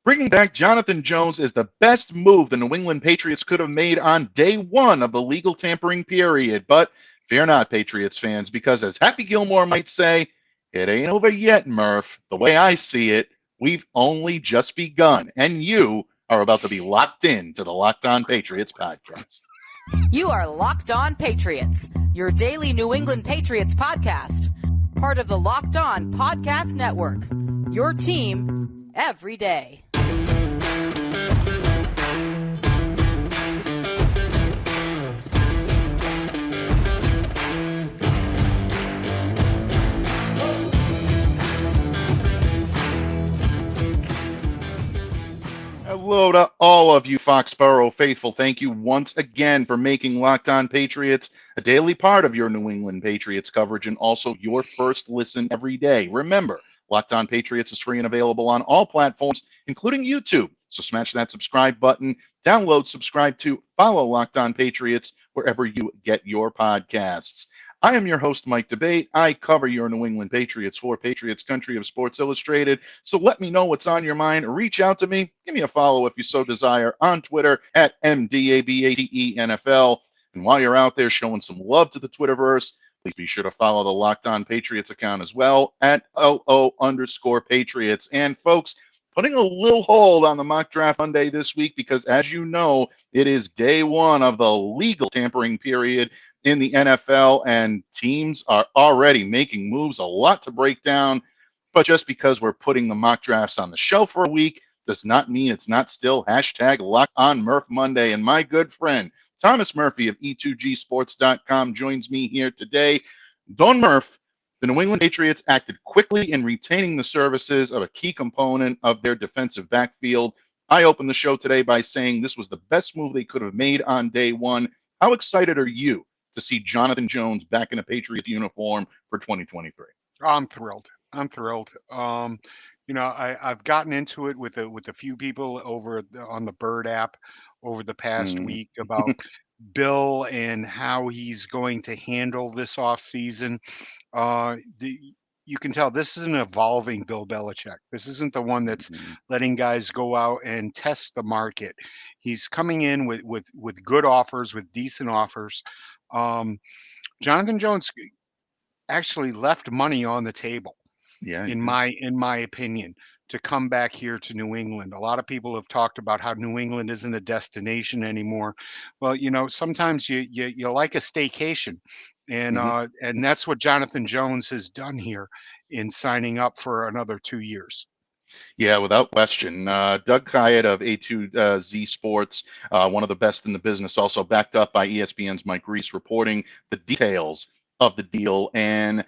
Bringing back Jonathan Jones is the best move the New England Patriots could have made on day one of the legal tampering period. But fear not, Patriots fans, because as Happy Gilmore might say, it ain't over yet, Murph. The way I see it, we've only just begun, and you are about to be locked in to the Locked On Patriots podcast. You are Locked On Patriots, your daily New England Patriots podcast. Part of the Locked On Podcast Network, your team every day. Hello to all of you Foxborough faithful. Thank you once again for making Locked On Patriots a daily part of your New England Patriots coverage and also your first listen every day. Remember, Locked On Patriots is free and available on all platforms, including YouTube. So smash that subscribe button, download, subscribe to, follow Locked On Patriots wherever you get your podcasts. I am your host, Mike Debate. I cover your New England Patriots for Patriots Country of Sports Illustrated. So let me know what's on your mind. Reach out to me. Give me a follow if you so desire on Twitter at MDABATENFL. And while you're out there showing some love to the Twitterverse, please be sure to follow the Locked On Patriots account as well at LO_Patriots. And folks, putting a little hold on the mock draft Monday this week because, as you know, it is day one of the legal tampering period in the NFL, and teams are already making moves, a lot to break down. But just because we're putting the mock drafts on the shelf for a week does not mean it's not still hashtag Locked On Murph Monday. And my good friend, Thomas Murphy of E2Gsports.com joins me here today. Don Murph, the New England Patriots acted quickly in retaining the services of a key component of their defensive backfield. I opened the show today by saying this was the best move they could have made on day one. How excited are you to see Jonathan Jones back in a Patriots uniform for 2023? I'm thrilled. I've gotten into it with a few people over on the Bird app over the past week about Bill and how he's going to handle this offseason. You can tell this is an evolving Bill Belichick. This isn't the one that's letting guys go out and test the market. He's coming in with good offers, with decent offers. Jonathan Jones actually left money on the table, in my opinion, to come back here to New England. A lot of people have talked about how New England isn't a destination anymore. Well, sometimes you like a staycation, and that's what Jonathan Jones has done here in signing up for another 2 years. Yeah, without question. Doug Kyatt of A2Z Sports, one of the best in the business, also backed up by ESPN's Mike Reese, reporting the details of the deal. And,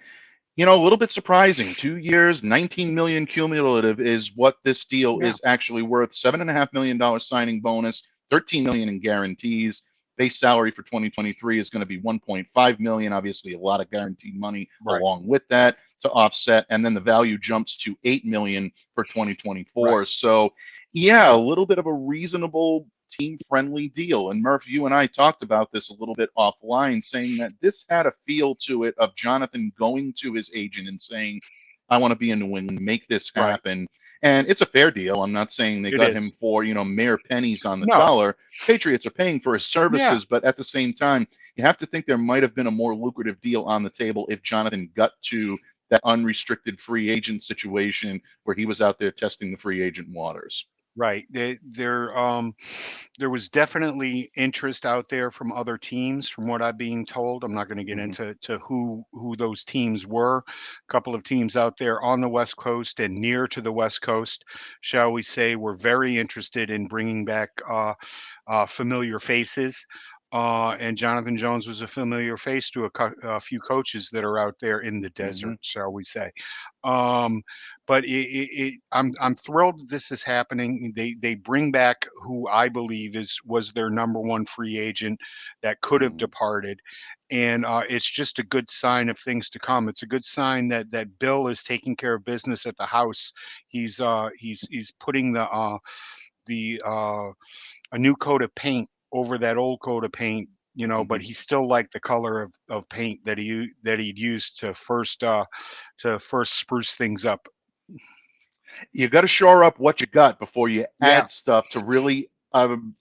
a little bit surprising. 2 years, $19 million cumulative is what this deal is actually worth. $7.5 million signing bonus, $13 million in guarantees. Base salary for 2023 is going to be $1.5 million. Obviously, a lot of guaranteed money along with that to offset. And then the value jumps to $8 million for 2024. Right. So, a little bit of a reasonable team-friendly deal. And Murph, you and I talked about this a little bit offline, saying that this had a feel to it of Jonathan going to his agent and saying, I want to be in New England, make this happen. Right. And it's a fair deal. I'm not saying they got him for, mere pennies on the dollar. Patriots are paying for his services, but at the same time, you have to think there might have been a more lucrative deal on the table if Jonathan got to that unrestricted free agent situation where he was out there testing the free agent waters. Right. There was definitely interest out there from other teams, from what I'm being told. I'm not going to get into who those teams were. A couple of teams out there on the West Coast and near to the West Coast, shall we say, were very interested in bringing back familiar faces. And Jonathan Jones was a familiar face to a few coaches that are out there in the desert, shall we say. But I'm thrilled this is happening. They bring back who I believe was their number one free agent that could have departed, and it's just a good sign of things to come. It's a good sign that Bill is taking care of business at the house. He's putting a new coat of paint over that old coat of paint, but he still liked the color of paint that he'd used to first spruce things up. You got to shore up what you got before you Yeah. add stuff to really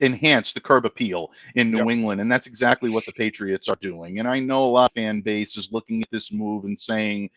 enhance the curb appeal in Yep. New England. And that's exactly what the Patriots are doing. And I know a lot of fan base is looking at this move and saying,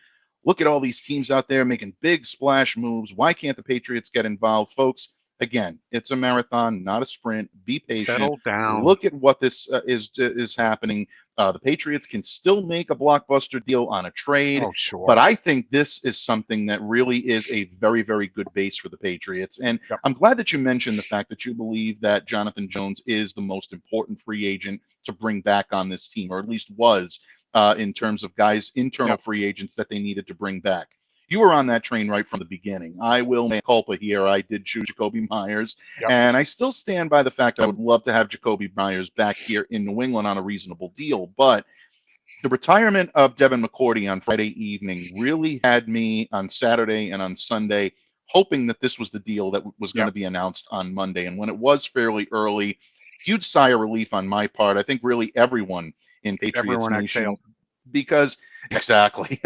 look at all these teams out there making big splash moves. Why can't the Patriots get involved? Folks, again, it's a marathon, not a sprint. Be patient. Settle down. Look at what this is happening. The Patriots can still make a blockbuster deal on a trade. Oh, sure. But I think this is something that really is a very, very good base for the Patriots. And Yep. I'm glad that you mentioned the fact that you believe that Jonathan Jones is the most important free agent to bring back on this team, or at least was in terms of guys, internal Yep. free agents that they needed to bring back. You were on that train right from the beginning. I will make culpa here. I did choose Jacoby Myers, Yep. and I still stand by the fact that I would love to have Jacoby Myers back here in New England on a reasonable deal. But the retirement of Devin McCourty on Friday evening really had me on Saturday and on Sunday hoping that this was the deal that was going to Yep. be announced on Monday. And when it was fairly early, huge sigh of relief on my part. I think really everyone in Patriots Everyone Nation, exhaled. because exactly.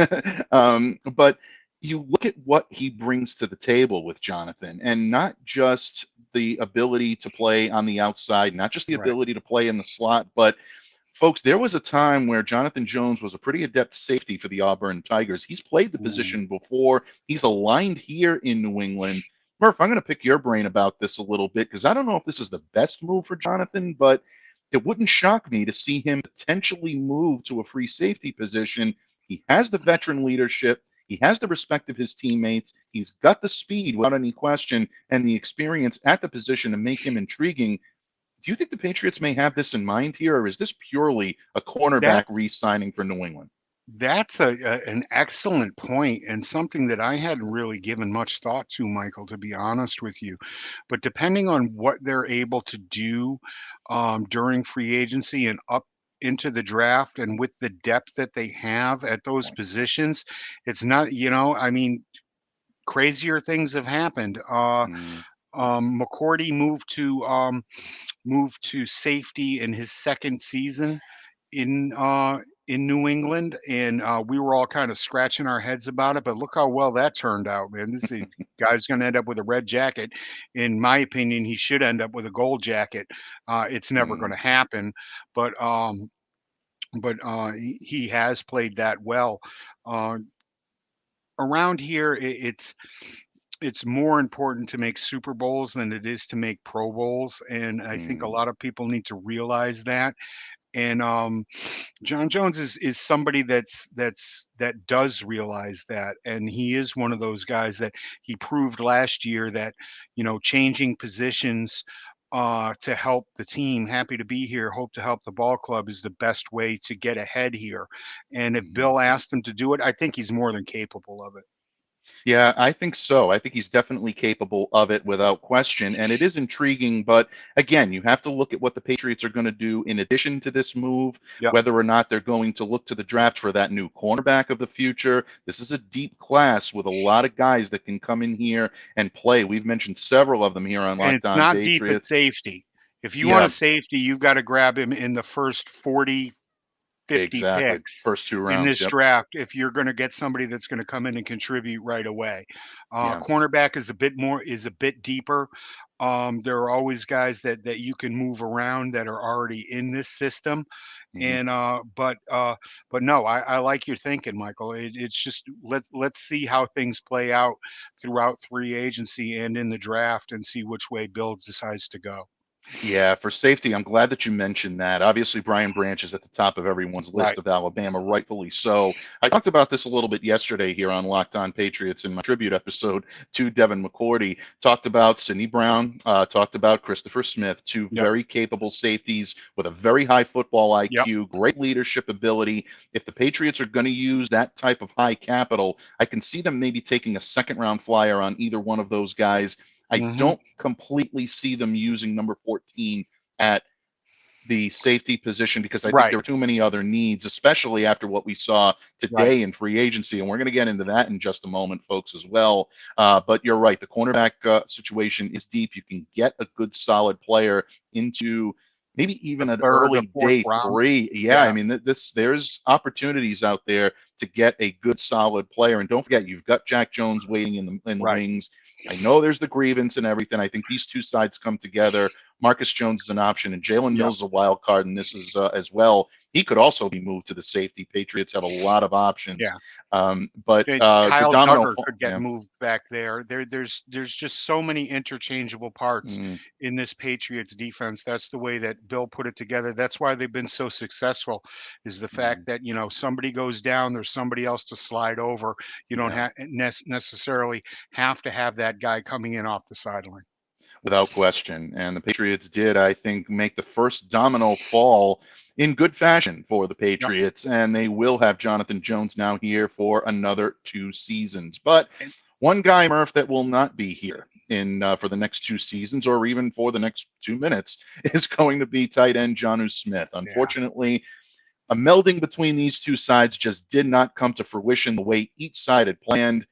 But you look at what he brings to the table with Jonathan, and not just the ability to play on the outside, not just the Right. ability to play in the slot, but folks, there was a time where Jonathan Jones was a pretty adept safety for the Auburn Tigers. He's played the position before. He's aligned here in New England. Murph, I'm going to pick your brain about this a little bit because I don't know if this is the best move for Jonathan, but it wouldn't shock me to see him potentially move to a free safety position. He has the veteran leadership. He has the respect of his teammates. He's got the speed without any question and the experience at the position to make him intriguing. Do you think the Patriots may have this in mind here, or is this purely a cornerback That's re-signing for New England? that's an excellent point, and something that I hadn't really given much thought to, Michael, to be honest with you. But depending on what they're able to do during free agency and up into the draft, and with the depth that they have at those positions, it's not, I mean, crazier things have happened. Mm, McCourty moved to safety in his second season in in New England, and we were all kind of scratching our heads about it. But look how well that turned out, man! This guy's going to end up with a red jacket. In my opinion, he should end up with a gold jacket. It's never going to mm, happen, but he has played that well. Uh, Around here, it's more important to make Super Bowls than it is to make Pro Bowls, and I think a mm, lot of people need to realize that. And John Jones is somebody that does realize that, and he is one of those guys that he proved last year that changing positions to help the team. Happy to be here. Hope to help the ball club is the best way to get ahead here. And if mm. Bill asked him to do it, I think he's more than capable of it. Yeah, I think so. I think he's definitely capable of it without question. And it is intriguing. But again, you have to look at what the Patriots are going to do in addition to this move, Yep. whether or not they're going to look to the draft for that new cornerback of the future. This is a deep class with a lot of guys that can come in here and play. We've mentioned several of them here on And Locked it's On not deep at Patriots. safety. If you want a Yeah, safety, you've got to grab him in the first 40, 50 exactly. picks First two in rounds. this Yep. draft if you're going to get somebody that's going to come in and contribute right away. Yeah. Cornerback is a bit deeper. There are always guys that you can move around that are already in this system. Mhm. And but no, I like your thinking, Michael. It's just let's see how things play out throughout free agency and in the draft, and see which way Bill decides to go. Yeah, for safety, I'm glad that you mentioned that. Obviously, Brian Branch is at the top of everyone's list Right. of Alabama, rightfully so. I talked about this a little bit yesterday here on Locked On Patriots in my tribute episode to Devin McCourty. Talked about Sidney Brown, talked about Christopher Smith, two Yep. very capable safeties with a very high football Yep. IQ, great leadership ability. If the Patriots are going to use that type of high capital, I can see them maybe taking a second round flyer on either one of those guys. I Hmm. don't completely see them using number 14 at the safety position because I think Right. there are too many other needs, especially after what we saw Right. today in free agency. And we're going to get into that in just a moment, folks, as well. But you're right. The cornerback situation is deep. You can get a good, solid player into maybe The even an third or early fourth day round. 3. Yeah, I Yeah. mean, there's opportunities out there to get a good, solid player. And don't forget, you've got Jack Jones waiting in the Right. wings. I know there's the grievance and everything. I think these two sides come together. Marcus Jones is an option, and Jalen Yep. Mills is a wild card, and this is as well. He could also be moved to the safety. Patriots have a lot of options. Yeah. But the Kyle domino Duggar could get yeah. moved back there. There's just so many interchangeable parts in this Patriots defense. That's the way that Bill put it together. That's why they've been so successful, is the fact that, you know, somebody goes down, there's somebody else to slide over. You don't necessarily have to have that guy coming in off the sideline. Without question. And the Patriots did, I think, make the first domino fall in good fashion for the Patriots. Yep. And they will have Jonathan Jones now here for another 2 seasons. But one guy, Murph, that will not be here for the next 2 seasons or even for the next 2 minutes is going to be tight end Jonnu Smith. Unfortunately, a melding between these two sides just did not come to fruition the way each side had planned.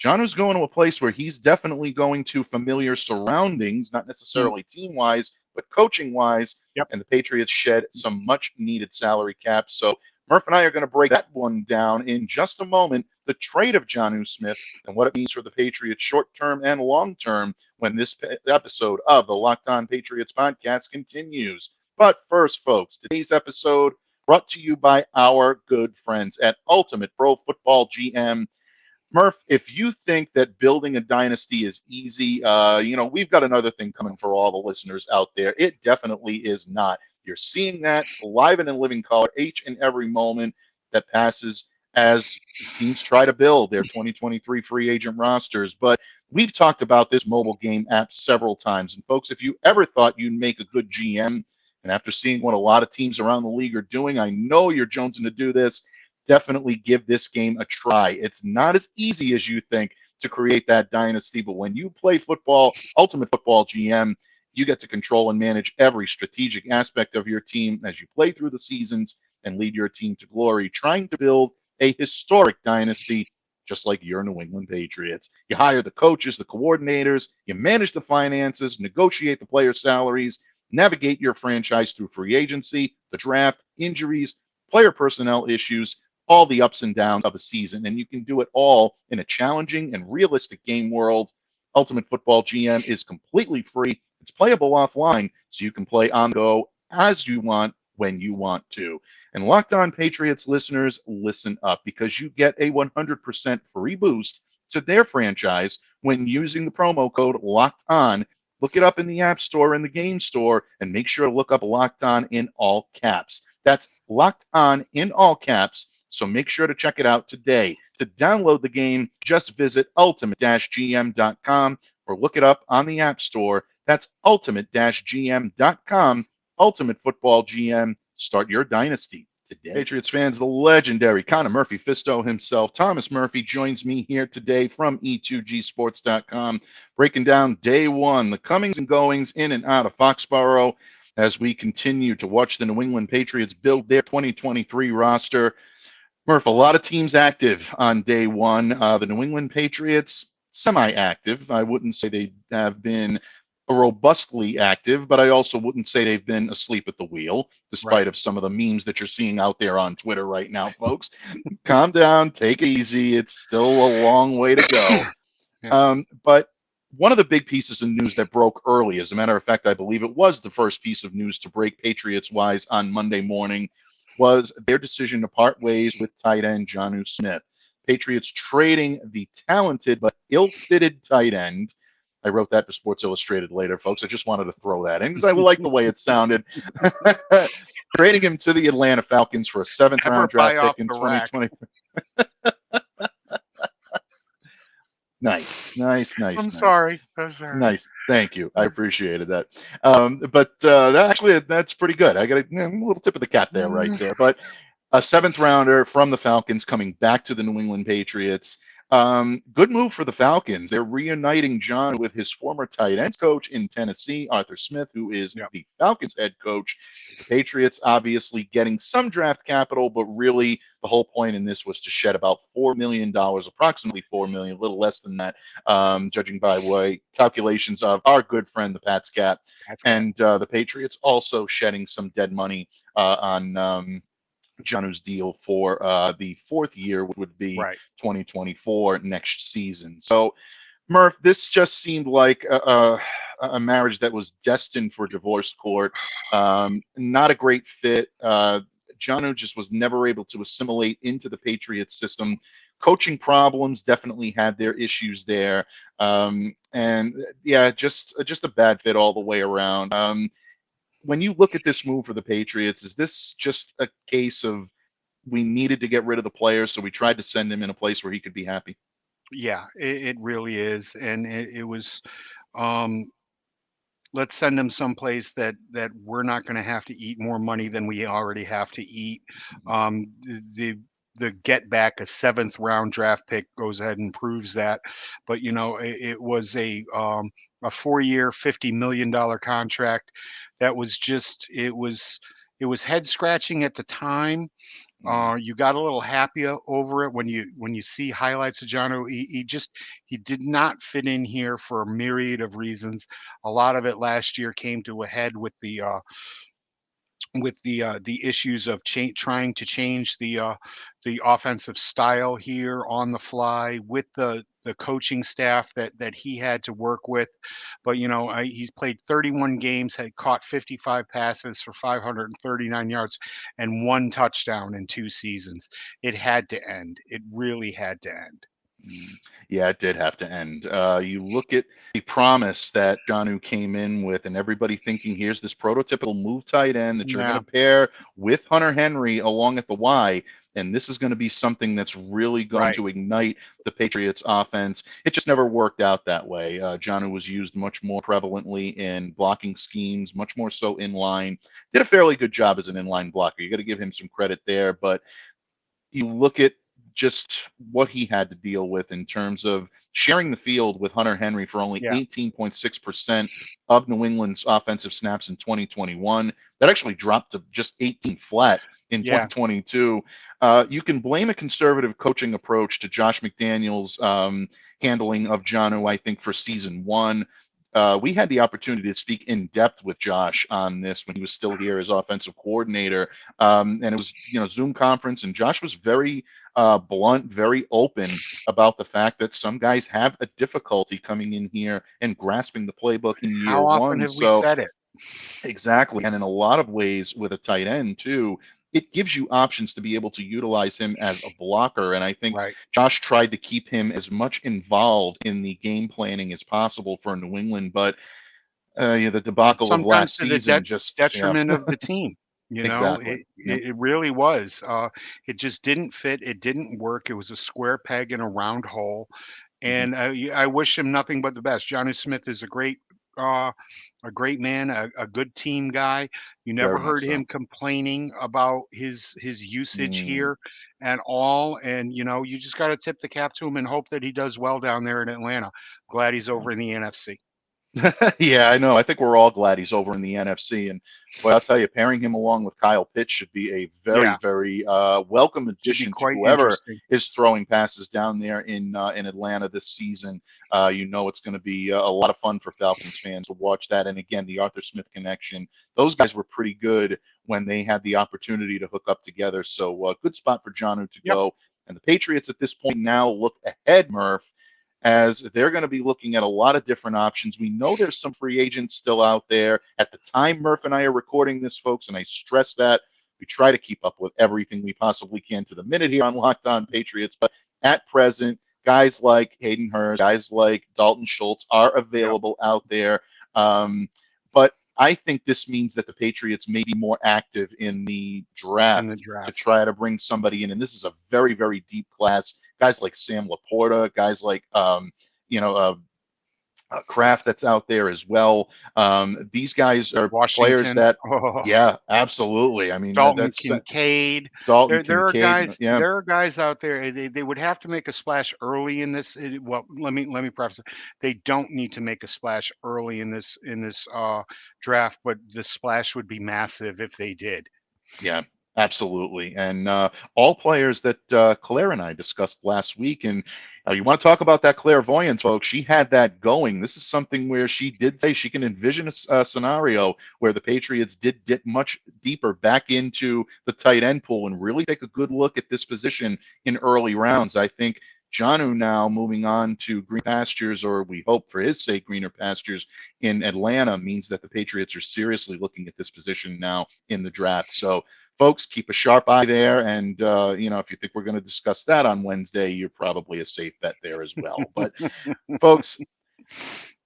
Jonnu's going to a place where he's definitely going to familiar surroundings, not necessarily team-wise, but coaching-wise. Yep. And the Patriots shed some much-needed salary cap. So Murph and I are going to break that one down in just a moment, the trade of Jonnu Smith and what it means for the Patriots short-term and long-term when this episode of the Locked On Patriots podcast continues. But first, folks, today's episode brought to you by our good friends at Ultimate Pro Football GM. Murph, if you think that building a dynasty is easy, we've got another thing coming for all the listeners out there. It definitely is not. You're seeing that live and in living color each and every moment that passes as teams try to build their 2023 free agent rosters. But we've talked about this mobile game app several times. And folks, if you ever thought you'd make a good GM, and after seeing what a lot of teams around the league are doing, I know you're jonesing to do this. Definitely give this game a try. It's not as easy as you think to create that dynasty, but when you play football, Ultimate Football GM, you get to control and manage every strategic aspect of your team as you play through the seasons and lead your team to glory, trying to build a historic dynasty just like your New England Patriots. You hire the coaches, the coordinators, you manage the finances, negotiate the player salaries, navigate your franchise through free agency, the draft, injuries, player personnel issues, all the ups and downs of a season, and you can do it all in a challenging and realistic game world. Ultimate Football GM is completely free. It's playable offline, so you can play on the go as you want, when you want to. And Locked On Patriots listeners, listen up, because you get a 100% free boost to their franchise when using the promo code Locked On. Look it up in the App Store and the Game Store, and make sure to look up Locked On in all caps. That's Locked On in all caps. So make sure to check it out today. To download the game, just visit ultimate-gm.com or look it up on the App Store. That's ultimate-gm.com. Ultimate Football GM. Start your dynasty today. Patriots fans, the legendary Connor Murphy Fisto himself, Thomas Murphy, joins me here today from E2Gsports.com, breaking down day one, the comings and goings in and out of Foxborough as we continue to watch the New England Patriots build their 2023 roster. Murph, a lot of teams active on day one. The New England Patriots, semi-active. I wouldn't say they have been robustly active, but I also wouldn't say they've been asleep at the wheel, despite of some of the memes that you're seeing out there on Twitter right now, folks. Calm down, take it easy. It's still a long way to go. But one of the big pieces of news that broke early, as a matter of fact, I believe it was the first piece of news to break Patriots-wise on Monday morning, was their decision to part ways with tight end Jonnu Smith. Patriots trading the talented but ill-fitted tight end. I wrote that for Sports Illustrated later, folks. I just wanted to throw that in because I like the way it sounded. Trading him to the Atlanta Falcons for a 7th-round draft pick in 2020. Nice. I'm sorry. Nice. Thank you. I appreciated that. That's pretty good. I got a little tip of the cap there, right there. But a 7th rounder from the Falcons coming back to the New England Patriots. Good move for the Falcons. They're reuniting John with his former tight ends coach in Tennessee, Arthur Smith, who is the Falcons head coach. The Patriots obviously getting some draft capital, but really the whole point in this was to shed about $4 million, approximately $4 million, a little less than that, judging by way calculations of our good friend, the Pats cap. And the Patriots also shedding some dead money on Jonnu's deal for the 4th year, which would be 2024 next season. So, Murph, this just seemed like a marriage that was destined for divorce court. Not a great fit. Jonnu just was never able to assimilate into the Patriots system. Coaching problems definitely had their issues there. And yeah, just a bad fit all the way around. When you look at this move for the Patriots, is this just a case of we needed to get rid of the player, so we tried to send him in a place where he could be happy? Yeah, it really is, and it was. Um, let's send him someplace that we're not going to have to eat more money than we already have to eat. The get back a seventh round draft pick goes ahead and proves that. But it was a 4-year, $50 million contract. That was just it was head scratching at the time. You got a little happier over it when you see highlights of Jonnu. He did not fit in here for a myriad of reasons. A lot of it last year came to a head with the issues of trying to change the offensive style here on the fly with the coaching staff that he had to work with. But he's played 31 games, had caught 55 passes for 539 yards and 1 touchdown in 2 seasons. It had to end. It really had to end. Yeah, it did have to end. You look at the promise that Jonnu came in with, and everybody thinking here's this prototypical move tight end that you're Yeah. going to pair with Hunter Henry along at the Y, and this is going to be something that's really going Right. to ignite the Patriots offense. It just never worked out that way. Jonnu was used much more prevalently in blocking schemes, much more so in line. Did a fairly good job as an inline blocker. You got to give him some credit there, but you look at just what he had to deal with in terms of sharing the field with Hunter Henry for only Yeah. 18.6% of New England's offensive snaps in 2021. That actually dropped to just 18 flat in Yeah. 2022. You can blame a conservative coaching approach to Josh McDaniels' handling of Jonnu, I think, for season one. We had the opportunity to speak in depth with Josh on this when he was still here as offensive coordinator. And it was, Zoom conference, and Josh was very blunt, very open about the fact that some guys have a difficulty coming in here and grasping the playbook in year How often one. have we So said it? exactly. And in a lot of ways with a tight end too, it gives you options to be able to utilize him as a blocker. And I think Right. Josh tried to keep him as much involved in the game planning as possible for New England. But the debacle of Sometimes last to the season just, yeah, detriment of the team. exactly. It, Yeah. it really was. It just didn't fit. It didn't work. It was a square peg in a round hole. Mhm. And I wish him nothing but the best. Jonnu Smith is uh, a great man, a good team guy. You never Very much heard so. him complaining about his usage Mm. here at all. And you just got to tip the cap to him and hope that he does well down there in Atlanta. Glad he's over in the NFC. Yeah, I know. I think we're all glad he's over in the NFC. And boy, I'll tell you, pairing him along with Kyle Pitts should be a very, Yeah, very welcome should be addition to quite whoever interesting. is throwing passes down there in Atlanta this season. It's going to be a lot of fun for Falcons fans to watch that. And again, the Arthur Smith connection; those guys were pretty good when they had the opportunity to hook up together. So good spot for Jonnu to Yep. go. And the Patriots at this point now look ahead, Murph, as they're going to be looking at a lot of different options. We know there's some free agents still out there. At the time Murph and I are recording this, folks, and I stress that we try to keep up with everything we possibly can to the minute here on Locked On Patriots. But at present, guys like Hayden Hurst, guys like Dalton Schultz are Yep. available out there. But I think this means that the Patriots may be more active in the In the draft to draft. try to bring somebody in. And this is a very, very deep class. Guys like Sam Laporta, guys like, Kraft that's out there as well. These guys are players Washington. that, Oh, yeah, absolutely. I mean, Dalton that's Kincaid. Dalton There are Kincaid. guys. Yeah, There are guys out there. They would have to make a splash early in this. Well, let me preface it. They don't need to make a splash early in this draft, but the splash would be massive if they did. yeah, absolutely. And all players that Claire and I discussed last week. And you want to talk about that clairvoyance, folks? She had that going. This is something where she did say she can envision a scenario where the Patriots did dip much deeper back into the tight end pool and really take a good look at this position in early rounds. I think Jonnu now moving on to green pastures, or we hope for his sake, greener pastures in Atlanta, means that the Patriots are seriously looking at this position now in the draft. So, folks, keep a sharp eye there. And, if you think we're going to discuss that on Wednesday, you're probably a safe bet there as well. But, folks,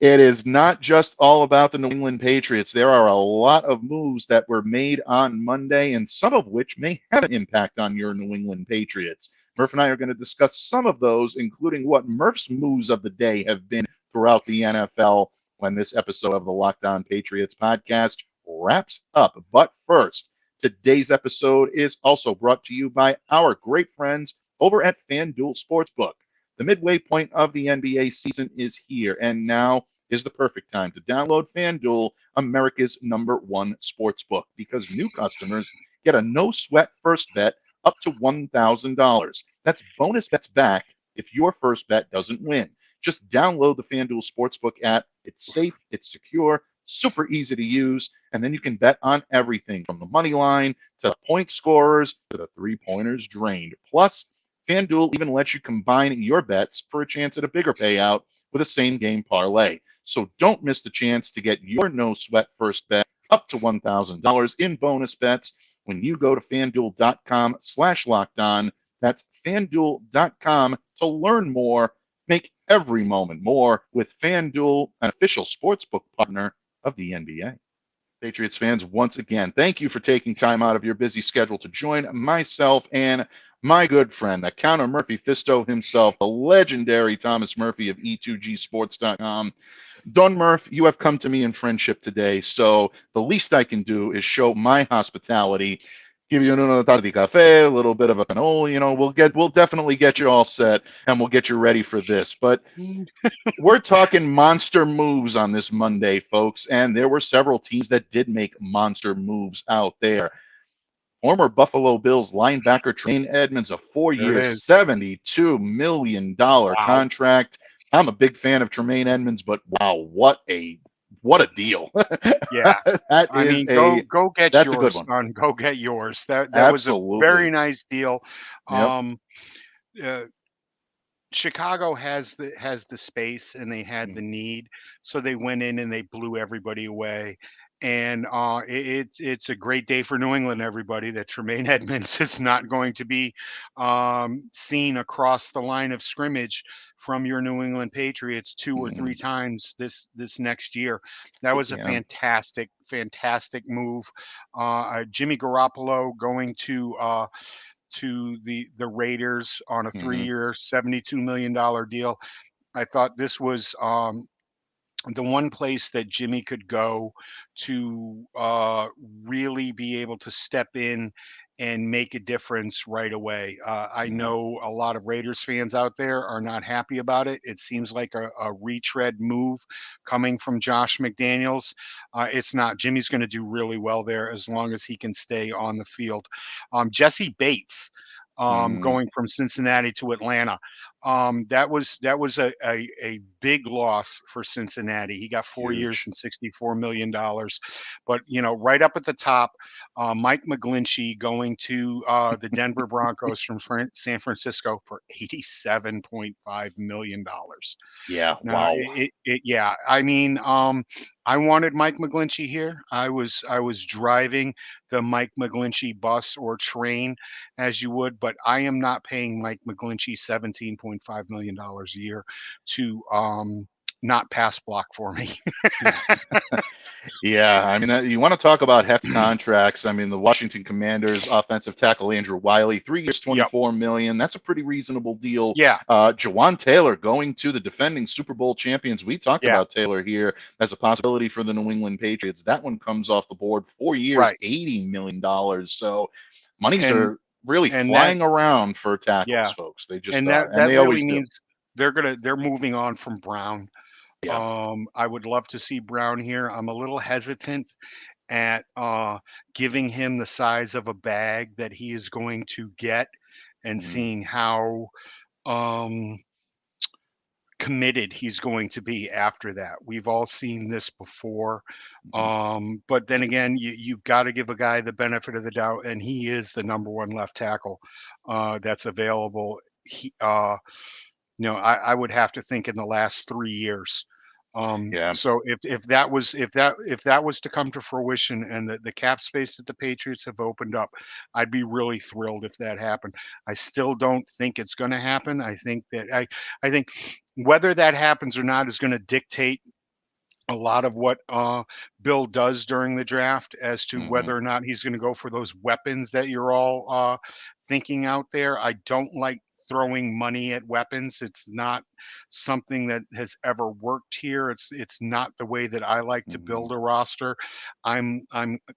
it is not just all about the New England Patriots. There are a lot of moves that were made on Monday, and some of which may have an impact on your New England Patriots. Murph and I are going to discuss some of those, including what Murph's moves of the day have been throughout the NFL when this episode of the Locked On Patriots podcast wraps up. But first, today's episode is also brought to you by our great friends over at FanDuel Sportsbook. The midway point of the NBA season is here, and now is the perfect time to download FanDuel, America's #1 sportsbook, because new customers get a no-sweat first bet up to $1,000. That's bonus bets back if your first bet doesn't win. Just download the FanDuel Sportsbook app. It's safe, it's secure, super easy to use, and then you can bet on everything from the money line to the point scorers to the three-pointers drained. Plus, FanDuel even lets you combine your bets for a chance at a bigger payout with a same-game parlay. So don't miss the chance to get your no-sweat first bet up to $1,000 in bonus bets when you go to FanDuel.com/lockedon. That's FanDuel.com to learn more. Make every moment more with FanDuel, an official sportsbook partner of the NBA. Patriots fans, once again, thank you for taking time out of your busy schedule to join myself and my good friend, the Counter Murphy Fisto himself, the legendary Thomas Murphy of E2Gsports.com. Don Murph, you have come to me in friendship today, so the least I can do is show my hospitality, give you another taza de cafe, a little bit of a canol. We'll definitely get you all set, and we'll get you ready for this. But we're talking monster moves on this Monday, folks, and there were several teams that did make monster moves out there. Former Buffalo Bills linebacker Tremaine Edmonds, a 4-year, $72 million contract. I'm a big fan of Tremaine Edmonds, but wow, what a deal. Yeah. Go get that's yours, a good one. son. Go get yours. That Absolutely. was a very nice deal. Yep. Chicago has the space and they had the need, so they went in and they blew everybody away. And it's a great day for New England, everybody, that Tremaine Edmonds is not going to be seen across the line of scrimmage from your New England Patriots 2 or 3 times this next year. That was a fantastic move. Jimmy Garoppolo going to the Raiders on a 3-year, $72 million deal. I thought this was the one place that Jimmy could go to really be able to step in and make a difference right away. I know a lot of Raiders fans out there are not happy about it. It seems like a retread move coming from Josh McDaniels. It's not. Jimmy's going to do really well there as long as he can stay on the field. Jesse Bates going from Cincinnati to Atlanta. That was a big loss for Cincinnati. He got 4 years and $64 million. But, right up at the top, Mike McGlinchey going to the Denver Broncos from San Francisco for $87.5 million. Yeah, Now, wow. I wanted Mike McGlinchey here. I was driving the Mike McGlinchey bus or train, as you would, but I am not paying Mike McGlinchey $17.5 million a year to not pass block for me. Yeah, you want to talk about hefty contracts. The Washington Commanders offensive tackle Andrew Wiley, 3 years, $24 million. That's a pretty reasonable deal. Yeah. Jawan Taylor going to the defending Super Bowl champions. We talked about Taylor here as a possibility for the New England Patriots. That one comes off the board, 4 years, $80 million. So monies are really flying around for tackles, folks. They just are. And they always means they're moving on from Brown. Yeah. I would love to see Brown here. I'm a little hesitant at giving him the size of a bag that he is going to get and seeing how committed he's going to be after that. We've all seen this before. But then again, you've got to give a guy the benefit of the doubt, and he is the #1 left tackle that's available. I would have to think in the last 3 years. Yeah. So if that was to come to fruition and the cap space that the Patriots have opened up, I'd be really thrilled if that happened. I still don't think it's going to happen. I think whether that happens or not is going to dictate a lot of what Bill does during the draft as to Hmm. whether or not he's going to go for those weapons that you're all thinking out there. I don't like throwing money at weapons. It's not something that has ever worked here. It's not the way that I like to Hmm. build a roster. I'm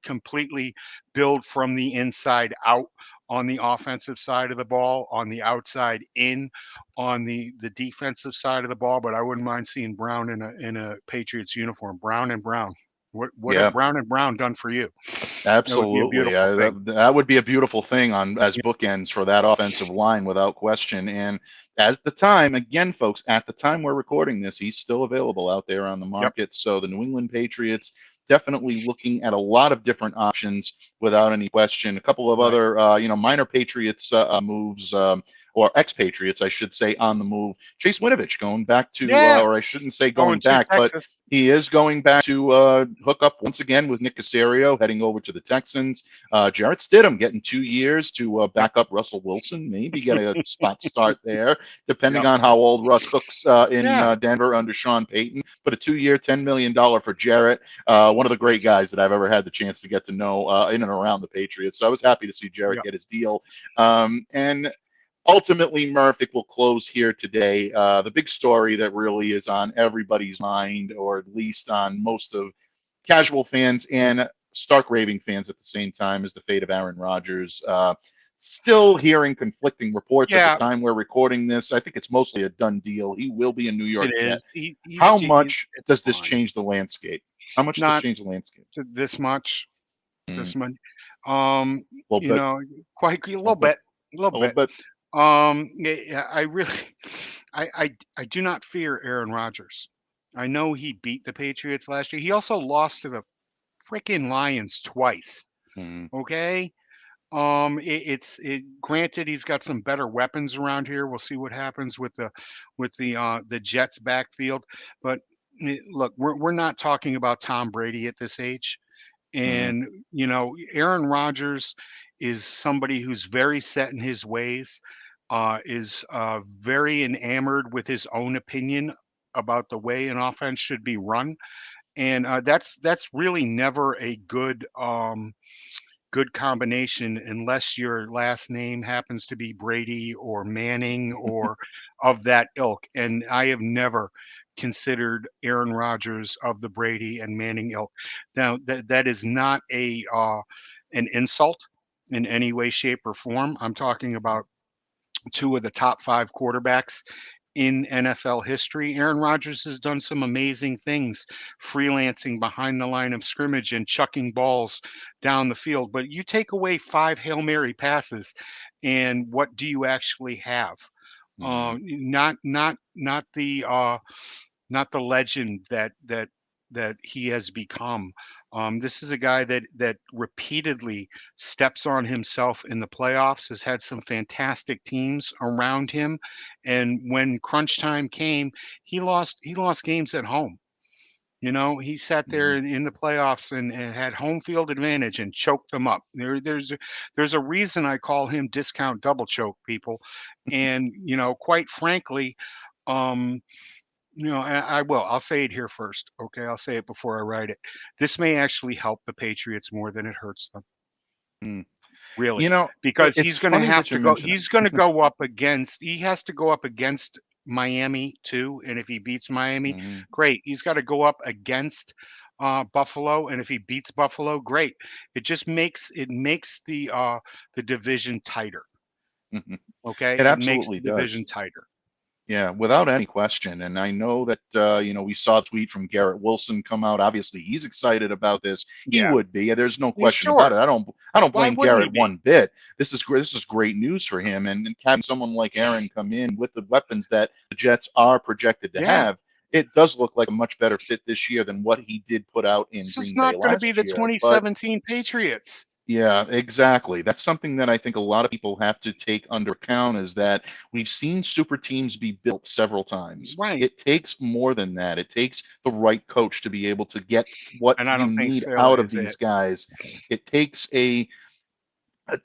completely build from the inside out on the offensive side of the ball, on the outside in, on the defensive side of the ball, but I wouldn't mind seeing Brown in a Patriots uniform. Brown and Brown. What have Yeah. Brown and Brown done for you? That would be a Absolutely. beautiful thing. That would be a beautiful thing on as Yeah. bookends for that offensive line without question. And at the time, again, folks, at the time we're recording this, he's still available out there on the Yep. market. So the New England Patriots definitely looking at a lot of different options without any question. A couple of Right. other, minor Patriots moves. Or expatriates, I should say, on the move. Chase Winovich going back to, Yeah. or I shouldn't say Going going to back, but Texas. he is going back to hook up once again with Nick Caserio, heading over to the Texans. Jarrett Stidham getting 2 years to Yep. back up Russell Wilson, maybe get a spot start there, depending Yep. on how old Russ looks in Yeah. Denver under Sean Payton. But a 2-year, $10 million for Jarrett, one of the great guys that I've ever had the chance to get to know in and around the Patriots. So I was happy to see Jarrett Yep. get his deal. And ultimately, Murph, it will close here today. The big story that really is on everybody's mind, or at least on most of casual fans and stark raving fans at the same time, is the fate of Aaron Rodgers. Still hearing conflicting reports at the Yeah. time we're recording this. I think it's mostly a done deal. He will be a New York It Jet. is. How He's much it's does this fine. change the landscape? How much does Not it change the landscape? this much. Mm, This much. a little bit, Quite a a little little bit, bit. A little a little bit. bit. Yeah, I really, I do not fear Aaron Rodgers. I know he beat the Patriots last year. He also lost to the freaking Lions twice. Mm, Okay. Granted he's got some better weapons around here. We'll see what happens with the Jets backfield. But look, we're not talking about Tom Brady at this age. mm, And, Aaron Rodgers is somebody who's very set in his ways, is very enamored with his own opinion about the way an offense should be run. And that's really never a good combination unless your last name happens to be Brady or Manning or of that ilk. And I have never considered Aaron Rodgers of the Brady and Manning ilk. Now that is not a an insult in any way, shape, or form. I'm talking about two of the top five quarterbacks in NFL history. Aaron Rodgers has done some amazing things, freelancing behind the line of scrimmage and chucking balls down the field. But you take away five Hail Mary passes, and what do you actually have? mm. Not the legend that he has become. This is a guy that repeatedly steps on himself in the playoffs, has had some fantastic teams around him, and when crunch time came, he lost games at home. He sat there Mhm. in the playoffs and had home field advantage and choked them up. There's a reason I call him discount double choke, people. And quite frankly, um, I will. I'll say it here first. Okay, I'll say it before I write it. This may actually help the Patriots more than it hurts them. Mm. Really, because It's funny that you mention he's going to go up against, he has to go up against Miami too. And if he beats it. Miami, Mhm. great. He's got to go up against Buffalo. And if he beats Buffalo, great. It makes the division tighter. Mhm. Okay. It It makes absolutely the does. division tighter. Yeah, without any question. And I know that we saw a tweet from Garrett Wilson come out. Obviously, he's excited about this. He Yeah. would be. There's no Yeah, question about sure. it. I don't Why blame wouldn't he Garrett be? one bit. This is great. This is great news for him. And having someone like Aaron come in with the weapons that the Jets are projected to Yeah. have, it does look like a much better fit this year than what he did put out in This is Green Bay not going to be last the year. But 2017 Patriots. Yeah, exactly. That's something that I think a lot of people have to take under account is that we've seen super teams be built several times. Right. It takes more than that. It takes the right coach to be able to get what And I you don't think need Sale out of is these it. guys. It takes a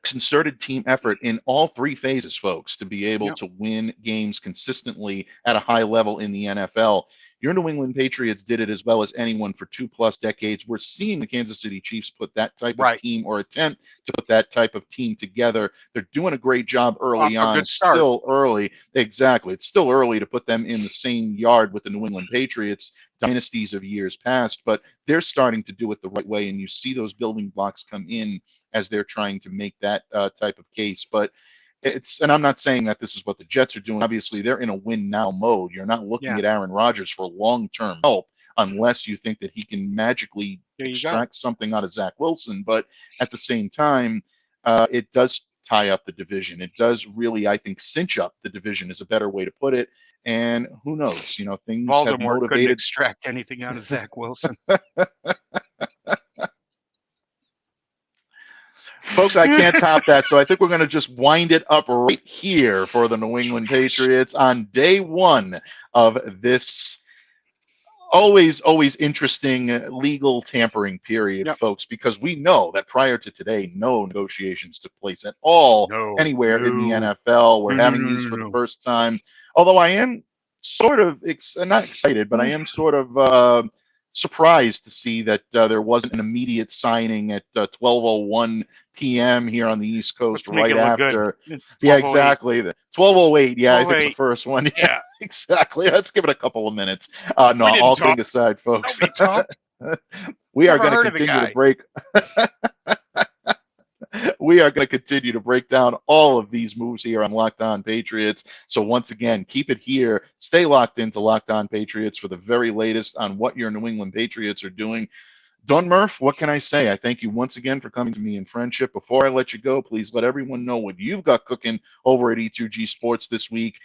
concerted team effort in all three phases, folks, to be able Yep. to win games consistently at a high level in the NFL. Your New England Patriots did it as well as anyone for 2+ decades. We're seeing the Kansas City Chiefs put that type of Right. team or attempt to put that type of team together. They're doing a great job Off early a on. good It's start. still early. Exactly. It's still early to put them in the same yard with the New England Patriots dynasties of years past, but they're starting to do it the right way. And you see those building blocks come in as they're trying to make that type of case. But and I'm not saying that this is what the Jets are doing. Obviously, they're in a win now mode. You're not looking Yeah. at Aaron Rodgers for long-term help unless you think that he can magically There you go. extract something out of Zach Wilson. But at the same time, it does tie up the division. It does really, I think, cinch up the division is a better way to put it. And who knows? Things have Voldemort couldn't motivated. extract anything out of Zach Wilson. Folks, I can't top that, so I think we're going to just wind it up right here for the New England Patriots on day one of this always interesting legal tampering period, Yep. folks, because we know that prior to today, no negotiations took place at all anywhere in the NFL. We're having these for the first time, although I am sort of not excited, but I am sort of surprised to see that there wasn't an immediate signing at 12:01 p.m. here on the East Coast Let's make right it look after. good. Yeah, 12:08. exactly. 12:08. Yeah, I think it's the 12:08. first one. Yeah. Exactly. Let's give it a couple of minutes. No, We didn't all talk. kidding aside, folks. Nobody talked. We are Never going to heard of the continue to guy. break. We are going to continue to break down all of these moves here on Locked On Patriots. So once again, keep it here. Stay locked into Locked On Patriots for the very latest on what your New England Patriots are doing. Don Murph, what can I say? I thank you once again for coming to me in friendship. Before I let you go, please let everyone know what you've got cooking over at E2G Sports this week,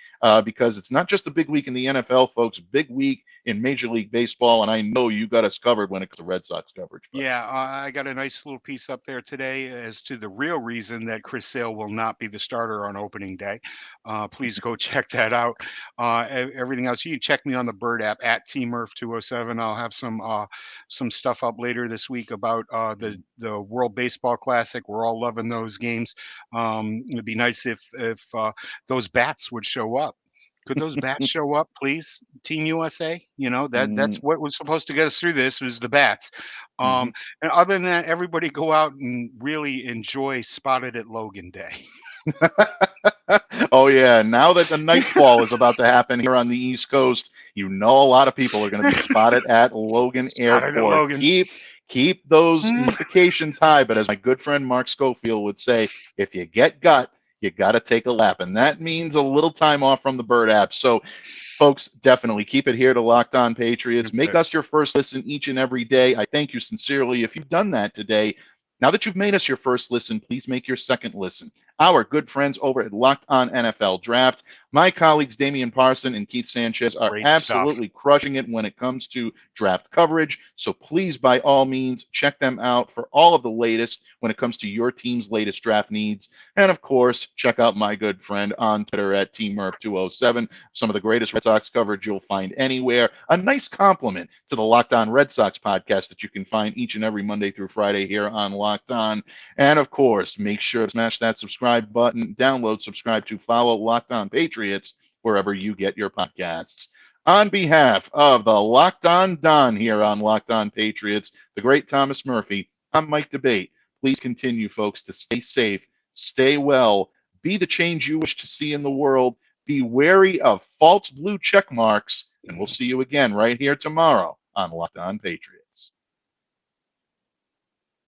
because it's not just a big week in the NFL, folks, big week in Major League Baseball, and I know you got us covered when it comes to Red Sox coverage. But. Yeah, I got a nice little piece up there today as to the real reason that Chris Sale will not be the starter on opening day. Please go check that out. Everything else, you can check me on the Bird app at tmurph207. I'll have some stuff up later this week about the World Baseball Classic. We're all loving those games. It'd be nice if those bats would show up. Could those bats show up, please? Team USA, that's what was supposed to get us through this was the bats. And other than that, everybody go out and really enjoy Spotted at Logan Day. Oh yeah, now that the nightfall is about to happen here on the East Coast, a lot of people are going to be spotted at Logan Airport. At Logan. Keep those notifications high, but as my good friend Mark Schofield would say, if you get gut, you got to take a lap, and that means a little time off from the Bird app. So folks, definitely keep it here to Locked On Patriots. Make us your first listen each and every day. I thank you sincerely. If you've done that today, now that you've made us your first listen, please make your second listen. Our good friends over at Locked On NFL Draft, my colleagues Damian Parson and Keith Sanchez are absolutely crushing it when it comes to draft coverage. So please, by all means, check them out for all of the latest when it comes to your team's latest draft needs. And of course, check out my good friend on Twitter at tmurph207. Some of the greatest Red Sox coverage you'll find anywhere. A nice compliment to the Locked On Red Sox podcast that you can find each and every Monday through Friday here on Locked On. And of course, make sure to smash that subscribe button, download, subscribe to, follow Locked On Patriots wherever you get your podcasts. On behalf of the Locked On Don here on Locked On Patriots, the great Thomas Murphy, I'm Mike Debate. Please continue, folks, to stay safe, stay well, be the change you wish to see in the world, be wary of false blue check marks, and we'll see you again right here tomorrow on Locked On Patriots.